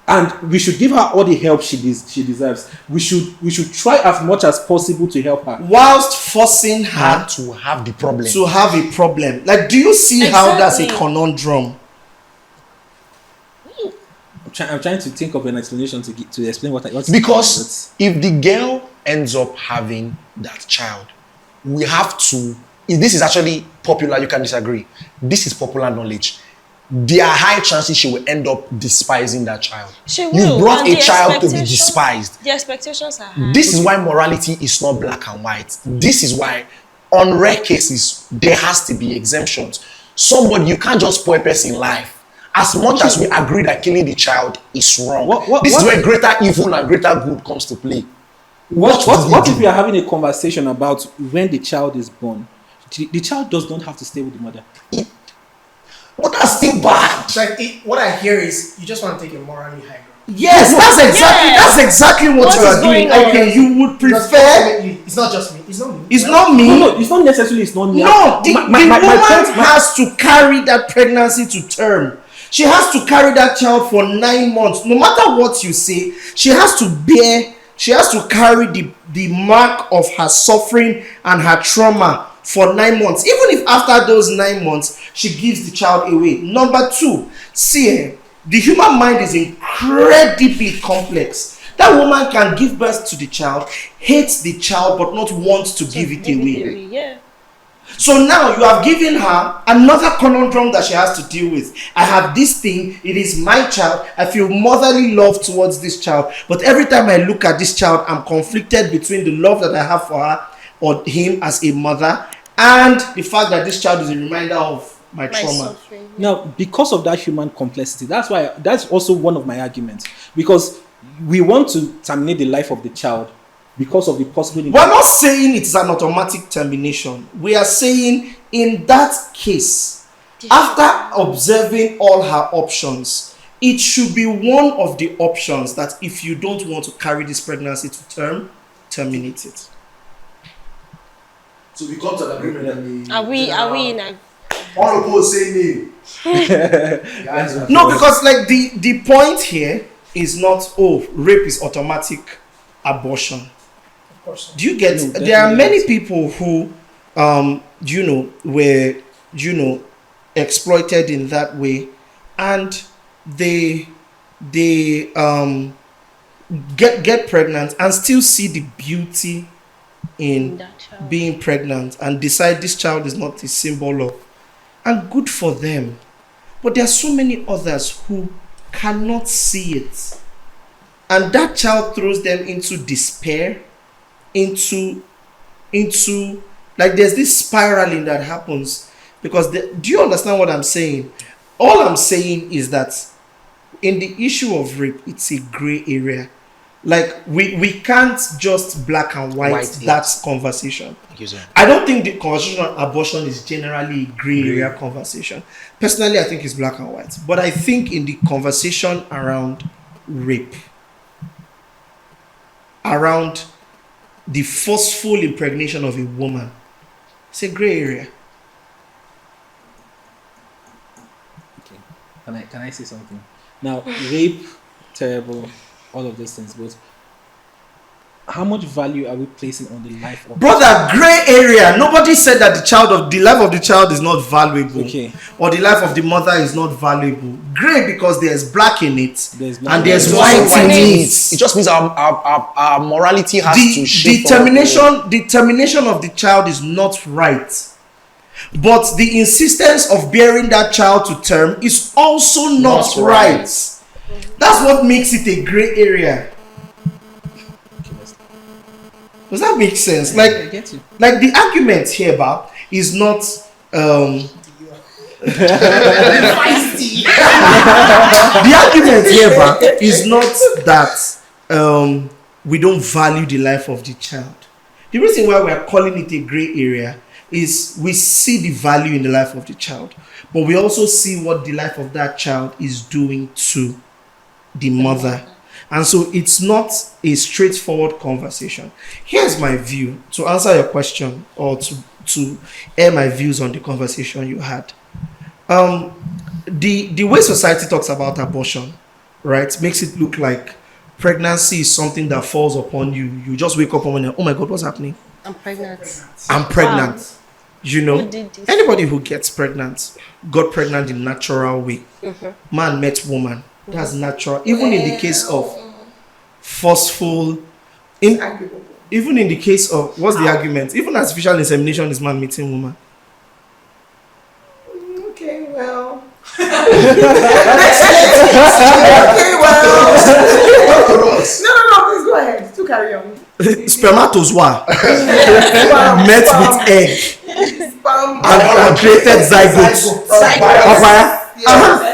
and we should give her all the help she deserves. We should try as much as possible to help her, whilst forcing her to have the problem. to have a problem. Like, do you see how that's a conundrum? I'm trying to think of an explanation to explain what Because if the girl ends up having that child, we have to. If this is actually popular, you can disagree. This is popular knowledge. There are high chances she will end up despising that child. She will. You brought And a child to be despised. The expectations are high. This is why morality is not black and white. This is why, on rare cases, there has to be exemptions. Somebody, you can't just spoil a person's life. As much as we agree that killing the child is wrong, this is where greater evil and greater good comes to play. What if we are having a conversation about when the child is born? The child does not have to stay with the mother. But that's still bad. What I hear is you just want to take a morally high ground. Yes, that's exactly what you are doing. Okay, you would prefer. It's not just me. It's not me. It's not me. No, it's not necessarily. It's not me. No, the woman point has to carry that pregnancy to term. She has to carry that child for 9 months. No matter what you say, she has to bear. She has to carry the mark of her suffering and her trauma for 9 months. Even if after those 9 months, she gives the child away. Number 2, see, the human mind is incredibly complex. That woman can give birth to the child, hates the child, but not want to give it away. Yeah. So now you have given her another conundrum that she has to deal with. I have this thing, it is my child, I feel motherly love towards this child, but every time I look at this child, I'm conflicted between the love that I have for her or him as a mother and the fact that this child is a reminder of my trauma. Suffering. Now, because of that human complexity, that's also one of my arguments. Because we want to terminate the life of the child because of the possibility. We're not saying it's an automatic termination. We are saying in that case, after observing all her options, it should be one of the options that if you don't want to carry this pregnancy to term, terminate it. So we come to an agreement. Are we in a... All of us say no. No, because like the point here is not, rape is automatic abortion. Of course. Do you get? There are many people who, were, exploited in that way, and they get pregnant and still see the beauty in being pregnant and decide this child is not a symbol of, and good for them. But there are so many others who cannot see it, and that child throws them into despair, into like there's this spiraling that happens because do you understand what I'm saying? All I'm saying is that in the issue of rape, it's a gray area. Like we can't just black and white that conversation. I don't think the conversation on abortion is generally a gray area conversation. Personally, I think it's black and white. But I think in the conversation around rape, around the forceful impregnation of a woman, it's a gray area. Okay. Can I say something? Now, rape, terrible, all of those things, but how much value are we placing on the life of brother? Gray area. Nobody said that the life of the child is not valuable, or the life of the mother is not valuable. Gray because there's black in it and there's white in it. It just means our morality has to shape. The termination of the child is not right, but the insistence of bearing that child to term is also not right. That's what makes it a gray area. Does that make sense? Like, I get you. Like the argument here, Bob, is not the argument here, Bob, is not that we don't value the life of the child. The reason why we are calling it a gray area is we see the value in the life of the child, but we also see what the life of that child is doing to the mother. And so it's not a straightforward conversation. Here's my view to answer your question, or to air my views on the conversation you had. The way society talks about abortion right? Makes it look like pregnancy is something that falls upon you. You just wake up one morning, oh my God, what's happening? I'm pregnant. I'm pregnant. Wow. You know, Who did this? anybody who gets pregnant got pregnant in natural way. Man met woman. That's natural. Even in the case of forceful, even in the case of, what's the argument? Even artificial insemination is man meeting woman. Okay, well. Okay, well. No, please go ahead. To carry on. Spermatozoa met with egg and created zygote.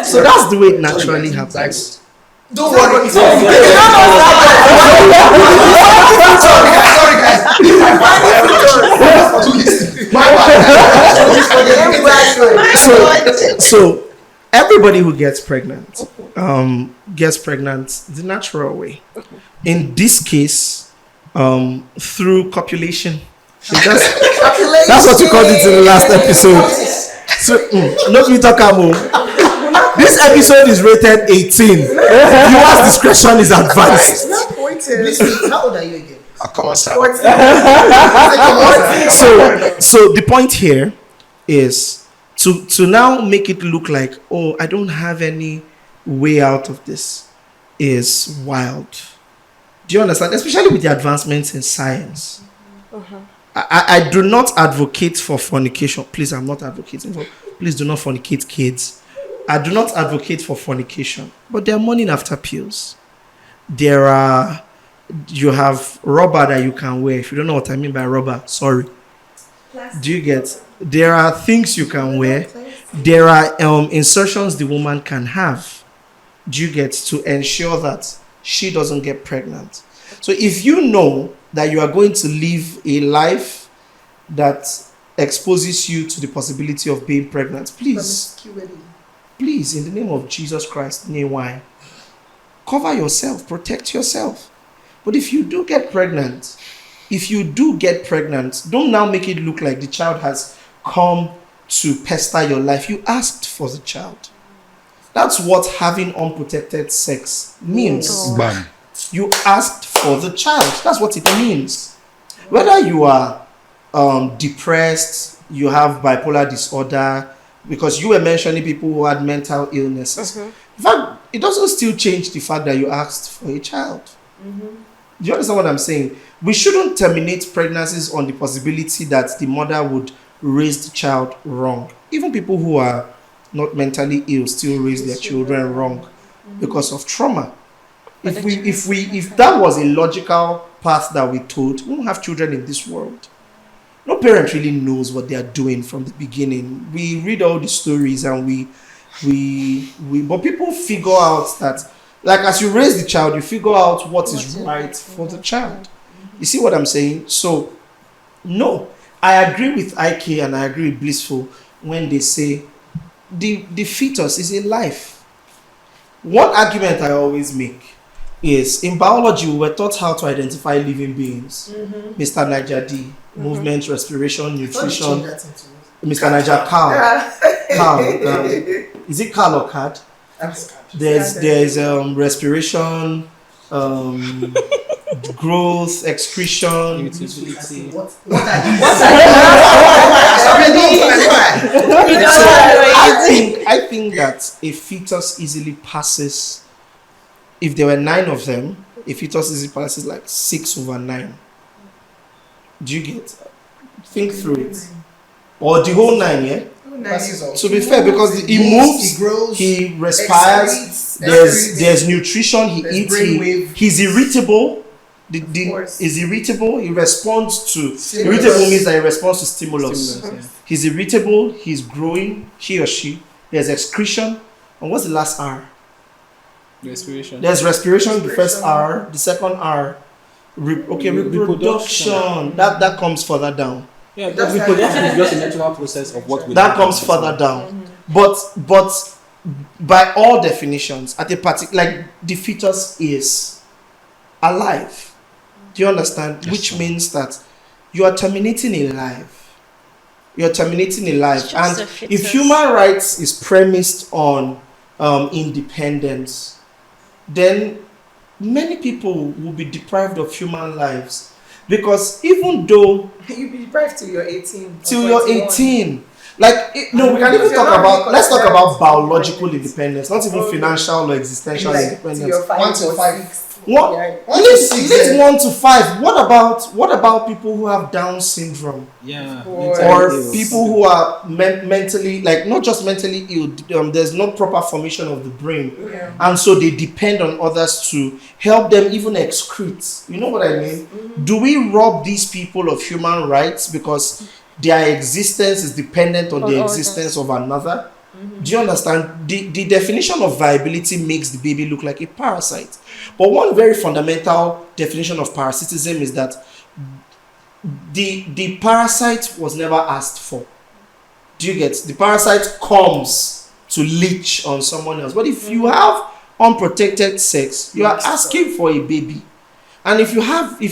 So that's the way it naturally happens. Don't worry. Sorry, guys. So everybody who gets pregnant the natural way. In this case, through copulation. So that's what we called it in the last episode. So not me talk about. This episode is rated 18. Viewer's discretion is advised. How old are you again? So the point here is to now make it look like, oh, I don't have any way out of this, is wild. Do you understand? Especially with the advancements in science. I do not advocate for fornication. Please, I'm not advocating for. Please do not fornicate kids. I do not advocate for fornication. But there are morning after pills. You have rubber that you can wear. If you don't know what I mean by rubber, sorry. Do you get? There are things you can wear. There are insertions the woman can have. Do you get, to ensure that she doesn't get pregnant? So if you know that you are going to live a life that exposes you to the possibility of being pregnant, please, in the name of Jesus Christ, why? Cover yourself, protect yourself. But if you do get pregnant, don't now make it look like the child has come to pester your life. You asked for the child. That's what having unprotected sex means. Bam. You asked for the child. That's what it means. Whether you are depressed, you have bipolar disorder, because you were mentioning people who had mental illnesses. In fact, it doesn't still change the fact that you asked for a child. Do you understand what I'm saying? We shouldn't terminate pregnancies on the possibility that the mother would raise the child wrong. Even people who are not mentally ill still raise their children wrong because of trauma. If that was a logical path that we took, we won't have children in this world. No parent really knows what they are doing from the beginning. We read all the stories and but people figure out that, like, as you raise the child, you figure out what is right for the child. You see what I'm saying? So, no, I agree with IK and I agree with Blissful when they say the fetus is a life. One argument I always make is, in biology, we were taught how to identify living beings. Mr. Niger D, movement, respiration, nutrition. Mr. Niger Carl. Is it Carl or Cad? There's respiration, growth, excretion. I think that a fetus easily passes. If there were 9 of them, a fetus easily passes like 6/9. Do you get? Think through it. Or the whole 9, yeah? To be fair, because he moves, he grows, he respires, there's nutrition, he eats, he's irritable. Is irritable, he responds to stimulus. Irritable means that he responds to stimulus. He's irritable, he's growing, he or she. There's excretion. And what's the last R? Respiration. There's respiration, the first R, the second R. Reproduction. That comes further down. Yeah, reproduction is just a natural process of what we that comes further down. But by all definitions, at a particular, like, the fetus is alive. Do you understand? Which means that you are terminating a life. You're terminating a life. And if human rights is premised on independence, then many people will be deprived of human lives. Because even though You'll be deprived till you're 18. till you're 18, like no, we can even talk about, let's talk about biological independence, not even financial or existential Till independence. you're 5 1 to or 5. 6. What? Yeah. Leave 1 to 5. What about people who have Down syndrome? Yeah. Or people who are mentally, like not just mentally ill, there's no proper formation of the brain, and so they depend on others to help them even excrete. You know what I mean? Do we rob these people of human rights because their existence is dependent on the existence of another? Do you understand? The definition of viability makes the baby look like a parasite. But one very fundamental definition of parasitism is that the parasite was never asked for. Do you get? The parasite comes to leech on someone else. But if you have unprotected sex, you are asking for a baby. And if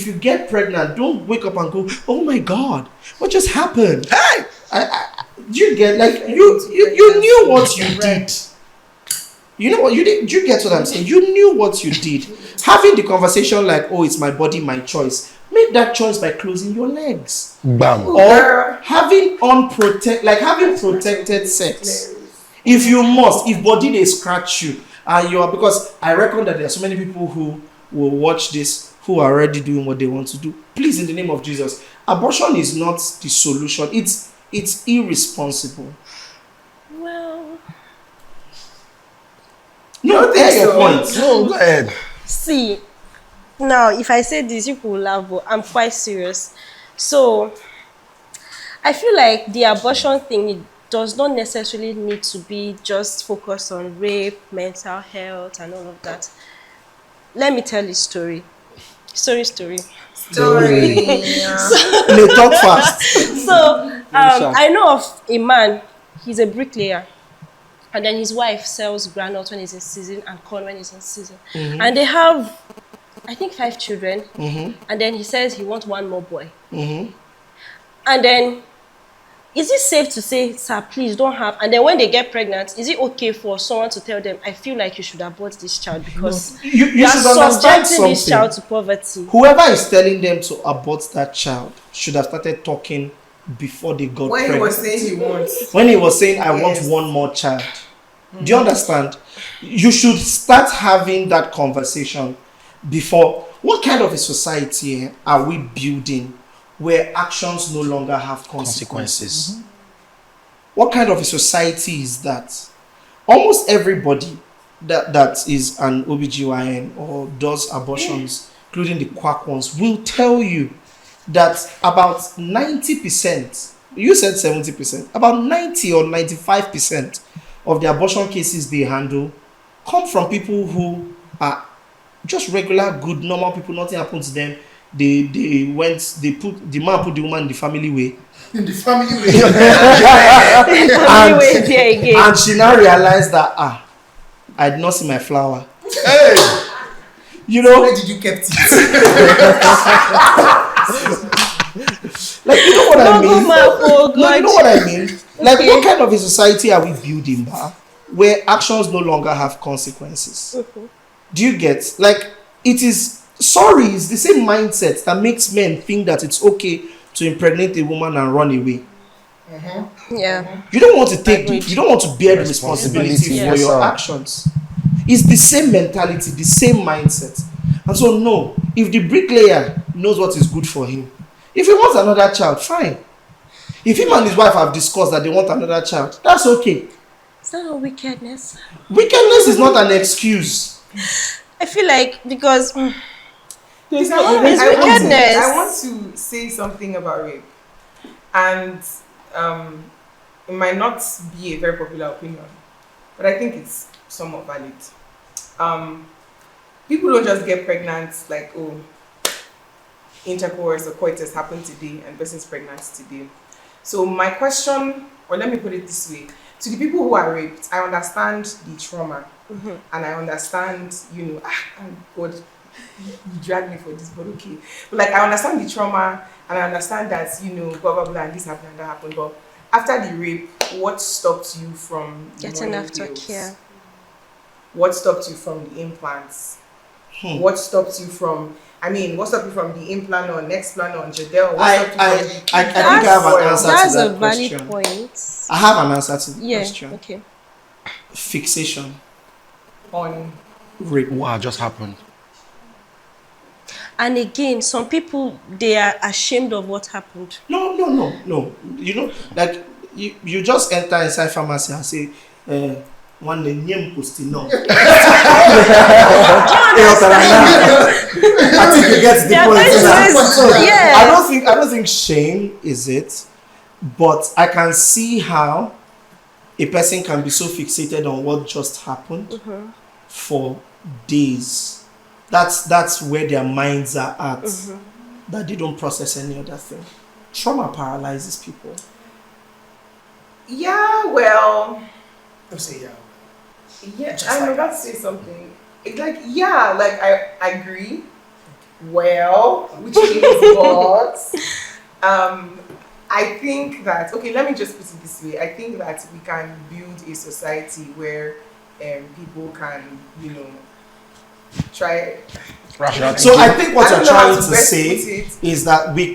you get pregnant, don't wake up and go, oh my God, what just happened? Hey! You get, like, you knew what you did. You know what you did? Do you get what I'm saying? You knew what you did. Having the conversation like, oh, it's my body, my choice. Make that choice by closing your legs. Bam. Or having having protected sex. If you must, if body they scratch you, and you are, because I reckon that there are so many people who will watch this who are already doing what they want to do. Please, in the name of Jesus, abortion is not the solution. It's irresponsible. Well, No, that's your point. No, go ahead. see, now if I say this, you will laugh, but I'm quite serious. So, I feel like the abortion thing, it does not necessarily need to be just focused on rape, mental health, and all of that. Let me tell a story. Story. They talk fast. So, I know of a man, he's a bricklayer, and then his wife sells groundnut when it's in season and corn when it's in season. And they have, I think, 5 children, and then he says he wants 1 more boy. And then, is it safe to say, sir, please don't have, and then when they get pregnant, is it okay for someone to tell them, I feel like you should abort this child because You you are should understand subjecting this something. child to poverty? Whoever is telling them to abort that child should have started talking before they got When he pregnant. was saying he wants. When he was saying, I want Yes. 1 more child. Do you understand? You should start having that conversation before. What kind of a society are we building where actions no longer have consequences? What kind of a society is that? Almost everybody that is an OBGYN or does abortions, including the quack ones, will tell you that about 90%, you said 70%, about 90 or 95% of the abortion cases they handle come from people who are just regular, good, normal people. Nothing happened to them. The man put the woman in the family way. In the family way. And she now realized that, I did not see my flower. Hey! You know, Where did you kept it? like, you know what I mean? Oh, No, you know what I mean? Like, what kind of a society are we building, where actions no longer have consequences? Do you get? Like, it's the same mindset that makes men think that it's okay to impregnate a woman and run away. Yeah. You don't want to you don't want to bear the responsibility for your actions. It's the same mentality, the same mindset. And so, no, if the bricklayer knows what is good for him, if he wants another child, fine. If him and his wife have discussed that they want another child, that's okay. It's not a wickedness. Wickedness is not an excuse. I feel like because It's wickedness. I want to say something about rape, and it might not be a very popular opinion, but I think it's somewhat valid. People don't just get pregnant like, oh, intercourse or coitus happened today and person's pregnant today. So my question, or let me put it this way, to the people who are raped, I understand the trauma, and I understand, God, you dragged me for this, but okay. But like, I understand the trauma, and I understand that, blah, blah, blah, and this happened and that happened. But after the rape, what stopped you from getting after care? what stopped you from the implants? What stopped you from? What stopped you from the implant on next plan on Jadel? I think I have an answer to That's that a valid question. point. I have an answer to the Yeah. question. Okay. Fixation. on Rape. What just happened? And again, some people, they are ashamed of what happened. No. You know, like you just enter inside pharmacy and say, one name posting no. I think you get the They're point. going to raise- yeah. I don't think shame is it, but I can see how a person can be so fixated on what just happened for days. That's where their minds are at, that they don't process any other thing. Trauma paralyzes people. yeah, well, Don't say yeah. yeah, Just I'm like about to say something. It's like, yeah, like I agree. Well, which means but I think that, okay, let me just put it this way. I think that we can build a society where people can, try. Rational So I think what I you're don't know how trying to to best say put it. is that we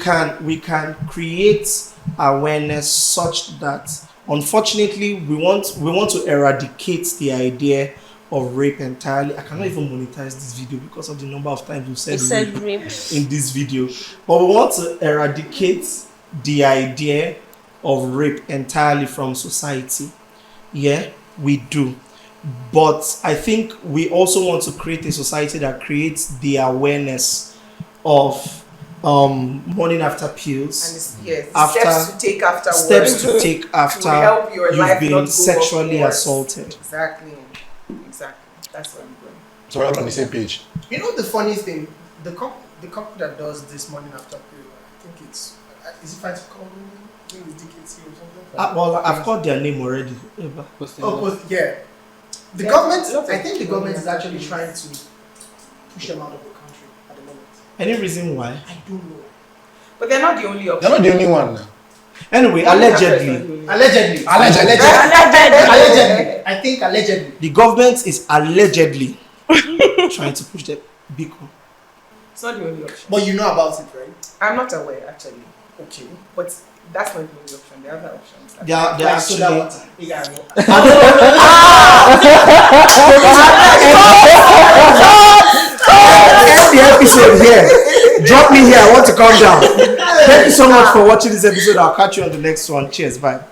can create awareness such that, unfortunately, we want to eradicate the idea of rape entirely. I cannot even monetize this video because of the number of times we've It said said rape rape. in this video. But we want to eradicate the idea of rape entirely from society. Yeah, we do. But I think we also want to create a society that creates the awareness of morning after pills, And it's, yes, After- steps to take afterwards. steps to take after help your you've life not been go sexually upwards. assaulted. Exactly. That's what I'm doing. So we're all on the same page. You know the funny thing, the couple that does this morning after pill, I think it's is it fine to call them? I think it's DKT or something. Well, I've got their name already. Eva. Yeah. The Yeah, government, lots of I think the people government is have actually these. trying to push them out of the country at the moment. Any reason why? I don't know. But they're not the only option. You're not the only one now. Anyway, allegedly, Allegedly. Allegedly. Allegedly. I think allegedly. the government is allegedly trying to push the big one. It's not the only option. But you know about it, right? I'm not aware, actually. Okay. But that's not the only option. There are other options. They're Like soda actually. water. Yeah, I know. End the episode here. Drop me here. I want to calm down. Thank you so much for watching this episode. I'll catch you on the next one. Cheers. Bye.